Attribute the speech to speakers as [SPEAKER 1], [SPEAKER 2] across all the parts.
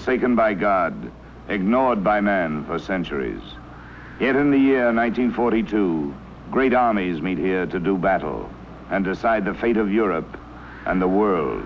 [SPEAKER 1] forsaken by God, ignored by man for centuries. Yet in the year 1942, great armies meet here to do battle and decide the fate of Europe and the world.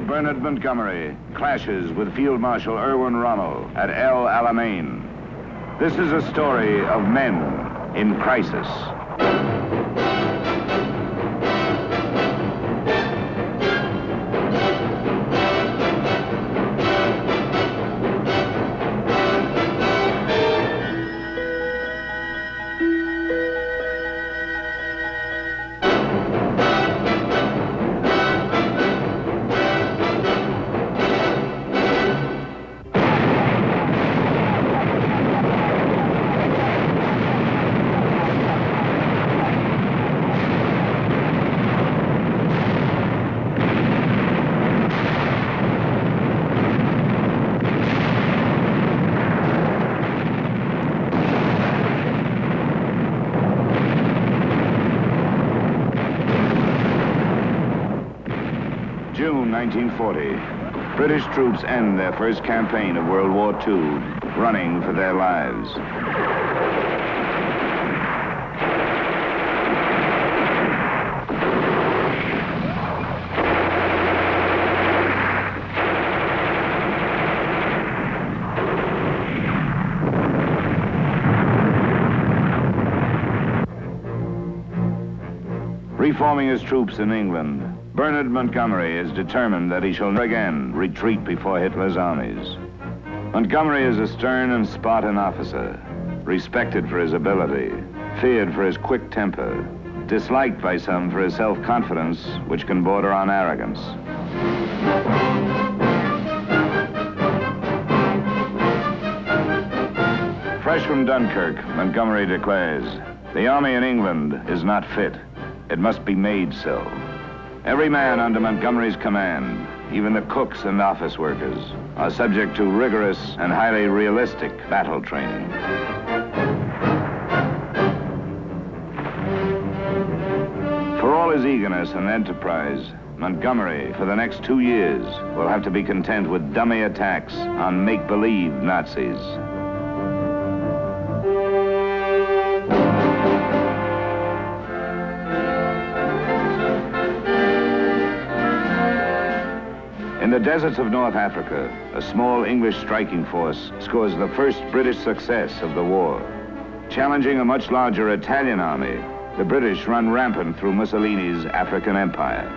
[SPEAKER 1] Bernard Montgomery clashes with Field Marshal Erwin Rommel at El Alamein. This is a story of men in crisis. June 1940, British troops end their first campaign of World War II, running for their lives. Reforming his troops in England, Bernard Montgomery is determined that he shall never again retreat before Hitler's armies. Montgomery is a stern and Spartan officer, respected for his ability, feared for his quick temper, disliked by some for his self-confidence, which can border on arrogance. Fresh from Dunkirk, Montgomery declares, "The army in England is not fit. It must be made so." Every man under Montgomery's command, even the cooks and office workers, are subject to rigorous and highly realistic battle training. For all his eagerness and enterprise, Montgomery, for the next 2 years, will have to be content with dummy attacks on make-believe Nazis. In the deserts of North Africa, a small English striking force scores the first British success of the war. Challenging a much larger Italian army, the British run rampant through Mussolini's African empire.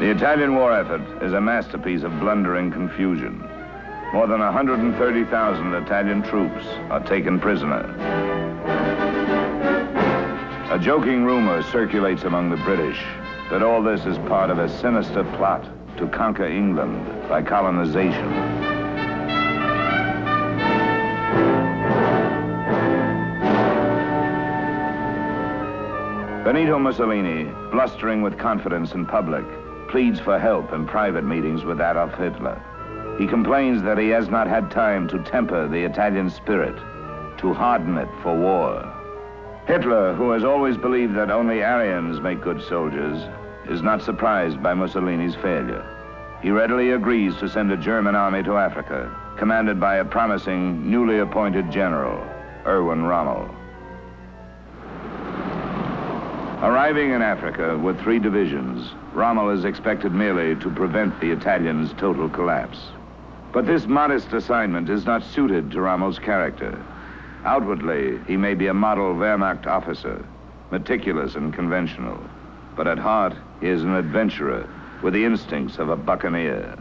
[SPEAKER 1] The Italian war effort is a masterpiece of blundering confusion. More than 130,000 Italian troops are taken prisoner. A joking rumor circulates among the British that all this is part of a sinister plot to conquer England by colonization. Benito Mussolini, blustering with confidence in public, pleads for help in private meetings with Adolf Hitler. He complains that he has not had time to temper the Italian spirit, to harden it for war. Hitler, who has always believed that only Aryans make good soldiers, is not surprised by Mussolini's failure. He readily agrees to send a German army to Africa, commanded by a promising, newly appointed general, Erwin Rommel. Arriving in Africa with 3 divisions, Rommel is expected merely to prevent the Italians' total collapse. But this modest assignment is not suited to Rommel's character. Outwardly, he may be a model Wehrmacht officer, meticulous and conventional. But at heart, he is an adventurer with the instincts of a buccaneer.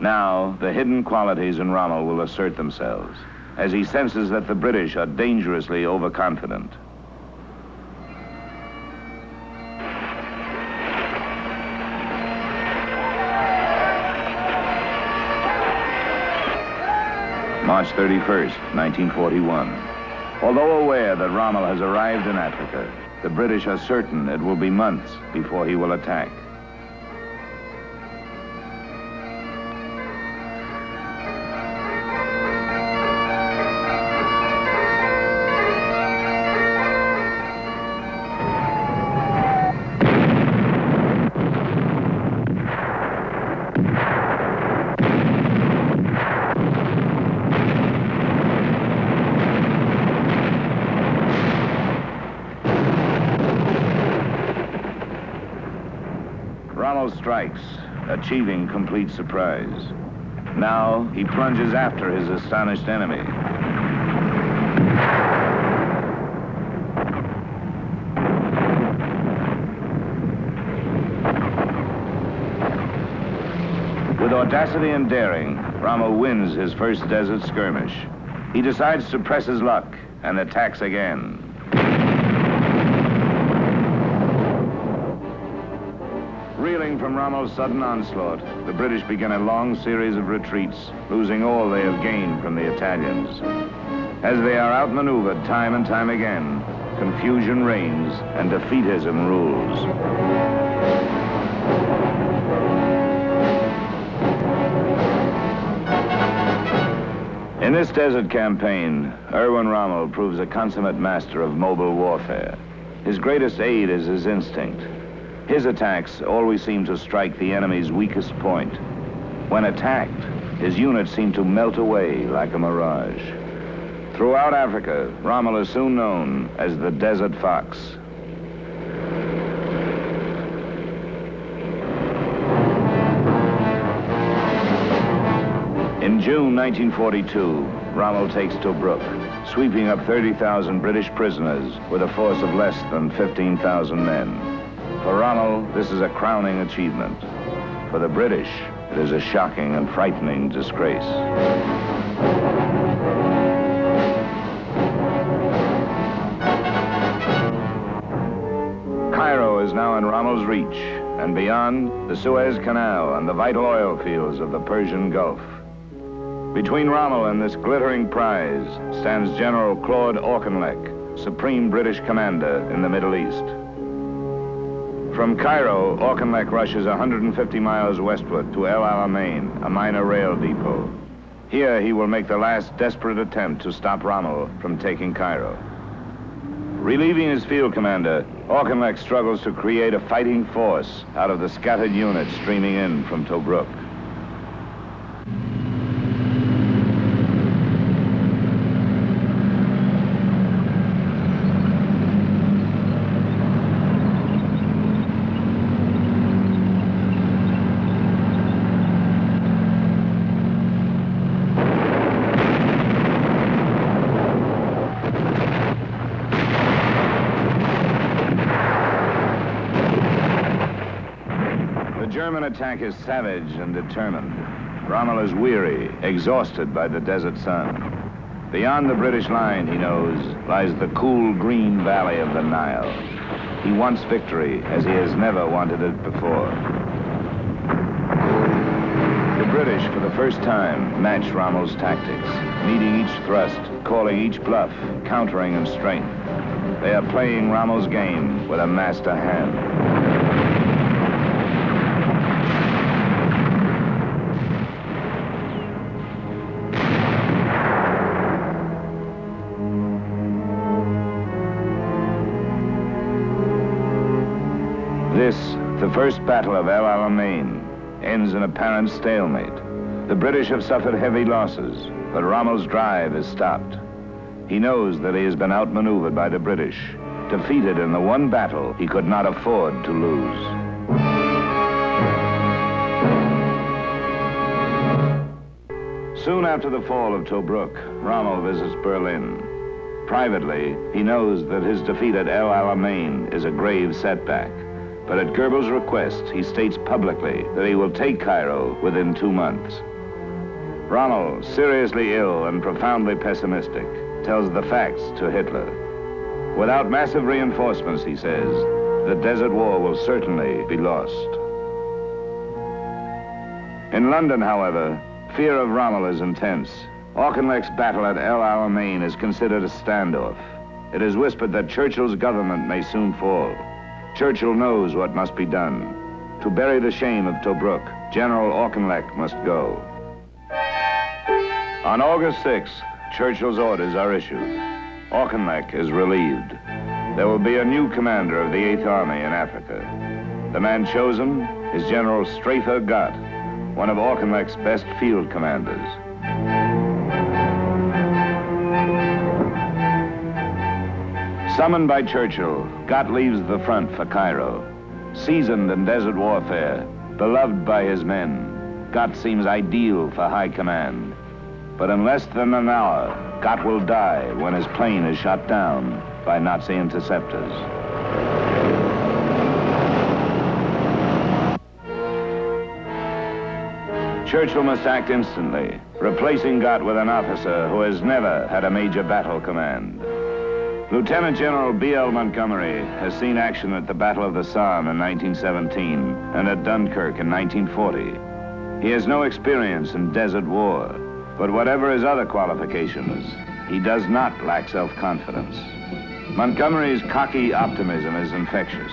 [SPEAKER 1] Now, the hidden qualities in Rommel will assert themselves as he senses that the British are dangerously overconfident. March 31st, 1941. Although aware that Rommel has arrived in Africa, the British are certain it will be months before he will attack. Rommel strikes, achieving complete surprise. Now he plunges after his astonished enemy. With audacity and daring, Rommel wins his first desert skirmish. He decides to press his luck and attacks again. Reeling from Rommel's sudden onslaught, the British begin a long series of retreats, losing all they have gained from the Italians. As they are outmaneuvered time and time again, confusion reigns and defeatism rules. In this desert campaign, Erwin Rommel proves a consummate master of mobile warfare. His greatest aid is his instinct. His attacks always seem to strike the enemy's weakest point. When attacked, his units seem to melt away like a mirage. Throughout Africa, Rommel is soon known as the Desert Fox. In June 1942, Rommel takes Tobruk, sweeping up 30,000 British prisoners with a force of less than 15,000 men. For Rommel, this is a crowning achievement. For the British, it is a shocking and frightening disgrace. Cairo is now in Rommel's reach, and beyond, the Suez Canal and the vital oil fields of the Persian Gulf. Between Rommel and this glittering prize stands General Claude Auchinleck, Supreme British Commander in the Middle East. From Cairo, Auchinleck rushes 150 miles westward to El Alamein, a minor rail depot. Here, he will make the last desperate attempt to stop Rommel from taking Cairo. Relieving his field commander, Auchinleck struggles to create a fighting force out of the scattered units streaming in from Tobruk. The German attack is savage and determined. Rommel is weary, exhausted by the desert sun. Beyond the British line, he knows, lies the cool green valley of the Nile. He wants victory as he has never wanted it before. The British, for the first time, match Rommel's tactics, meeting each thrust, calling each bluff, countering in strength. They are playing Rommel's game with a master hand. This, the first battle of El Alamein, ends in apparent stalemate. The British have suffered heavy losses, but Rommel's drive is stopped. He knows that he has been outmaneuvered by the British, defeated in the one battle he could not afford to lose. Soon after the fall of Tobruk, Rommel visits Berlin. Privately, he knows that his defeat at El Alamein is a grave setback. But at Goebbels' request, he states publicly that he will take Cairo within 2 months. Rommel, seriously ill and profoundly pessimistic, tells the facts to Hitler. Without massive reinforcements, he says, the desert war will certainly be lost. In London, however, fear of Rommel is intense. Auchinleck's battle at El Alamein is considered a standoff. it is whispered that Churchill's government may soon fall. Churchill knows what must be done. To bury the shame of Tobruk, General Auchinleck must go. On August 6th, Churchill's orders are issued. Auchinleck is relieved. There will be a new commander of the 8th Army in Africa. The man chosen is General Strafer Gott, one of Auchinleck's best field commanders. Summoned by Churchill, Gott leaves the front for Cairo. Seasoned in desert warfare, beloved by his men, Gott seems ideal for high command. But in less than an hour, Gott will die when his plane is shot down by Nazi interceptors. Churchill must act instantly, replacing Gott with an officer who has never had a major battle command. Lieutenant General B.L. Montgomery has seen action at the Battle of the Somme in 1917 and at Dunkirk in 1940. He has no experience in desert war, but whatever his other qualifications, he does not lack self-confidence. Montgomery's cocky optimism is infectious.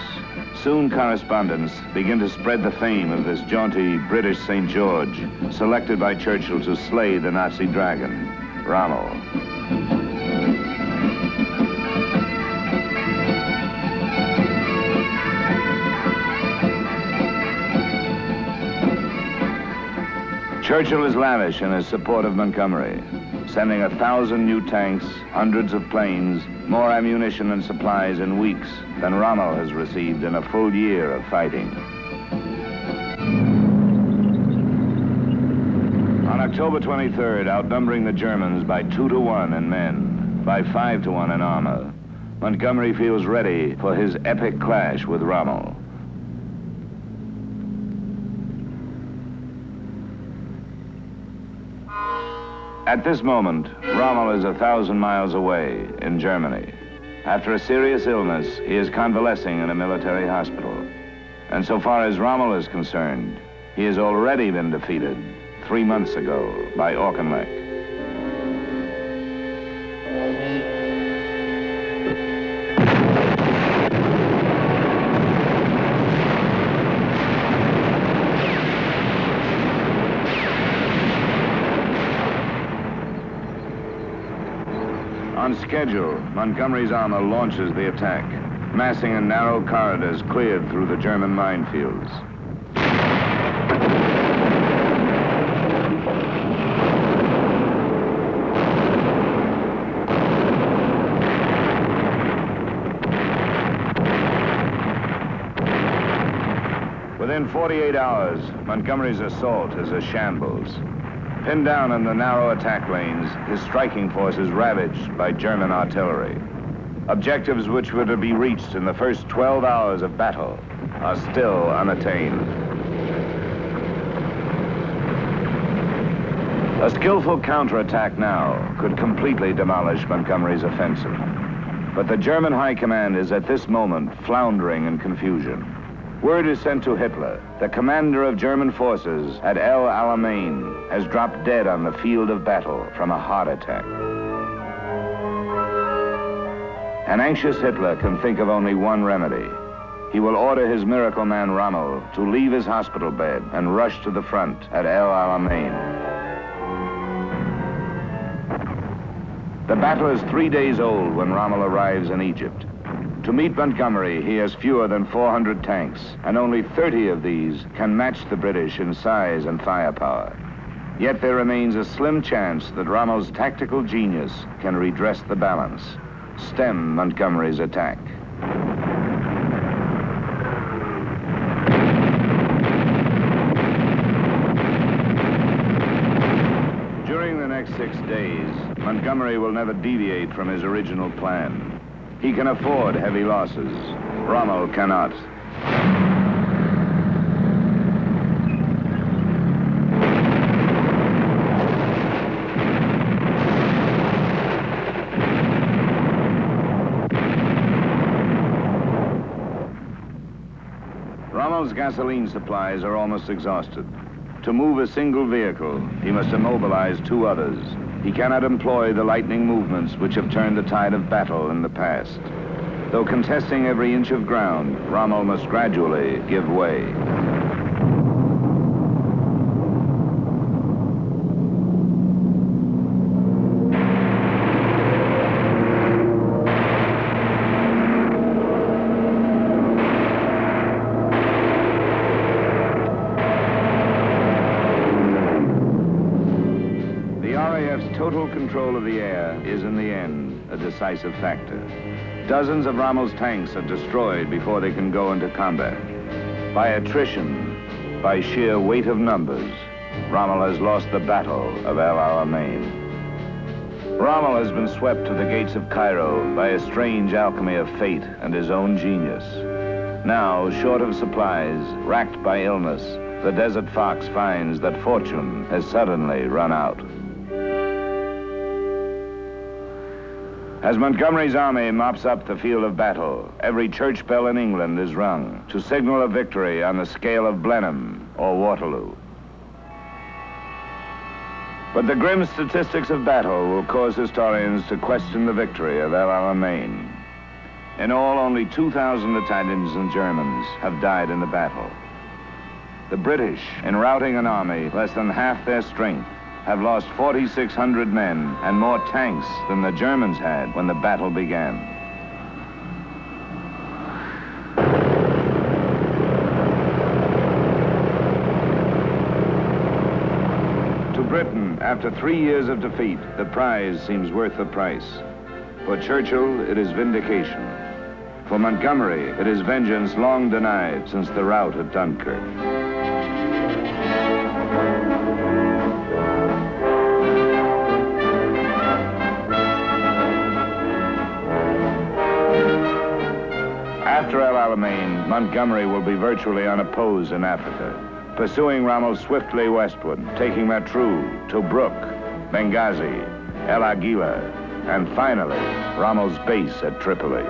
[SPEAKER 1] Soon correspondents begin to spread the fame of this jaunty British St. George, selected by Churchill to slay the Nazi dragon, Rommel. Churchill is lavish in his support of Montgomery, sending 1,000 new tanks, hundreds of planes, more ammunition and supplies in weeks than Rommel has received in a full year of fighting. On October 23rd, outnumbering the Germans by 2-to-1 in men, by 5-to-1 in armor, Montgomery feels ready for his epic clash with Rommel. At this moment, Rommel is 1,000 miles away in Germany. After a serious illness, he is convalescing in a military hospital. And so far as Rommel is concerned, he has already been defeated 3 months ago by Auchinleck. On schedule, Montgomery's armor launches the attack, massing in narrow corridors cleared through the German minefields. Within 48 hours, Montgomery's assault is a shambles. Pinned down in the narrow attack lanes, his striking force is ravaged by German artillery. Objectives which were to be reached in the first 12 hours of battle are still unattained. A skillful counterattack now could completely demolish Montgomery's offensive. But the German high command is at this moment floundering in confusion. Word is sent to Hitler. The commander of German forces at El Alamein has dropped dead on the field of battle from a heart attack. An anxious Hitler can think of only one remedy. He will order his miracle man Rommel to leave his hospital bed and rush to the front at El Alamein. The battle is 3 days old when Rommel arrives in Egypt. To meet Montgomery, he has fewer than 400 tanks, and only 30 of these can match the British in size and firepower. Yet there remains a slim chance that Rommel's tactical genius can redress the balance, stem Montgomery's attack. During the next 6 days, Montgomery will never deviate from his original plan. He can afford heavy losses. Rommel cannot. Rommel's gasoline supplies are almost exhausted. To move a single vehicle, he must immobilize 2 others. He cannot employ the lightning movements which have turned the tide of battle in the past. Though contesting every inch of ground, Rommel must gradually give way. Total control of the air is, in the end, a decisive factor. Dozens of Rommel's tanks are destroyed before they can go into combat. By attrition, by sheer weight of numbers, Rommel has lost the Battle of El Alamein. Rommel has been swept to the gates of Cairo by a strange alchemy of fate and his own genius. Now, short of supplies, racked by illness, the Desert Fox finds that fortune has suddenly run out. As Montgomery's army mops up the field of battle, every church bell in England is rung to signal a victory on the scale of Blenheim or Waterloo. But the grim statistics of battle will cause historians to question the victory of El Alamein. In all, only 2,000 Italians and Germans have died in the battle. The British, in routing an army less than half their strength, have lost 4,600 men and more tanks than the Germans had when the battle began. To Britain, after 3 years of defeat, the prize seems worth the price. For Churchill, it is vindication. For Montgomery, it is vengeance long denied since the rout at Dunkirk. After El Alamein, Montgomery will be virtually unopposed in Africa, pursuing Rommel swiftly westward, taking Matruh, Tobruk, Benghazi, El Aguila, and finally, Rommel's base at Tripoli.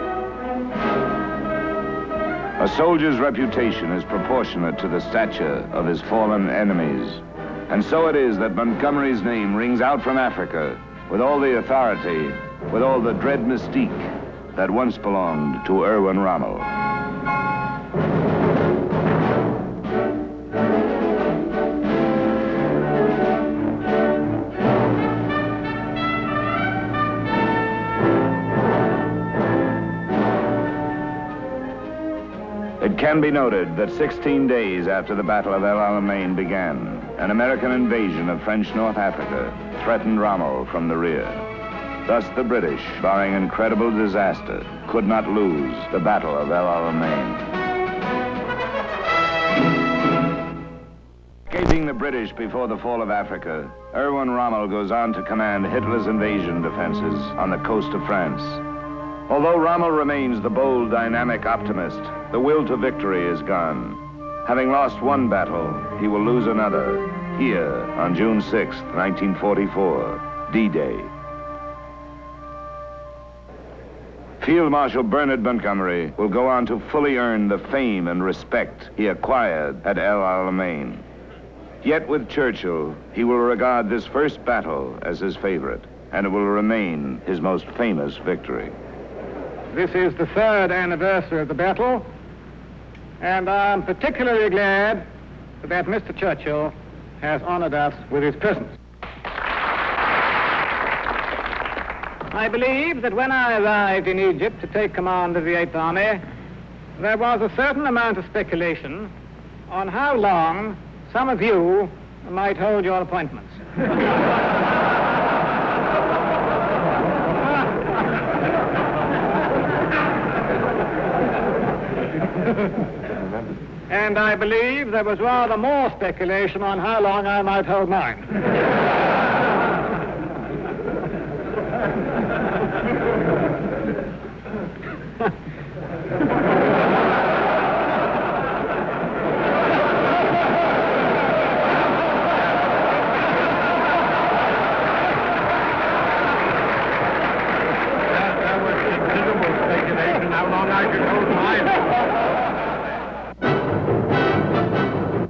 [SPEAKER 1] A soldier's reputation is proportionate to the stature of his fallen enemies. And so it is that Montgomery's name rings out from Africa with all the authority, with all the dread mystique that once belonged to Erwin Rommel. It can be noted that 16 days after the Battle of El Alamein began, an American invasion of French North Africa threatened Rommel from the rear. Thus, the British, barring incredible disaster, could not lose the Battle of El Alamein. Escaping the British before the fall of Africa, Erwin Rommel goes on to command Hitler's invasion defenses on the coast of France. Although Rommel remains the bold, dynamic optimist, the will to victory is gone. Having lost one battle, he will lose another, here on June 6, 1944, D-Day. Field Marshal Bernard Montgomery will go on to fully earn the fame and respect he acquired at El Alamein. Yet with Churchill, he will regard this first battle as his favorite, and it will remain his most famous victory.
[SPEAKER 2] This is the 3rd anniversary of the battle, and I'm particularly glad that Mr. Churchill has honored us with his presence. I believe that when I arrived in Egypt to take command of the 8th Army, there was a certain amount of speculation on how long some of you might hold your appointments. And I believe there was rather more speculation on how long I might hold mine.
[SPEAKER 3] There was considerable speculation how long I could hold mine.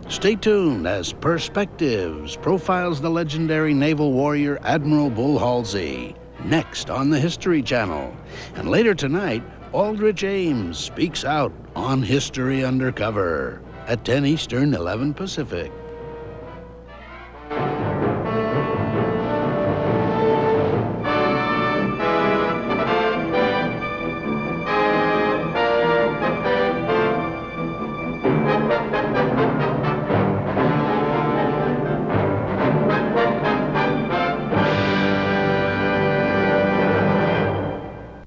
[SPEAKER 3] Stay tuned as Perspectives profiles the legendary naval warrior Admiral Bull Halsey, next on the History Channel. And later tonight, Aldrich Ames speaks out on History Undercover at 10 Eastern, 11 Pacific.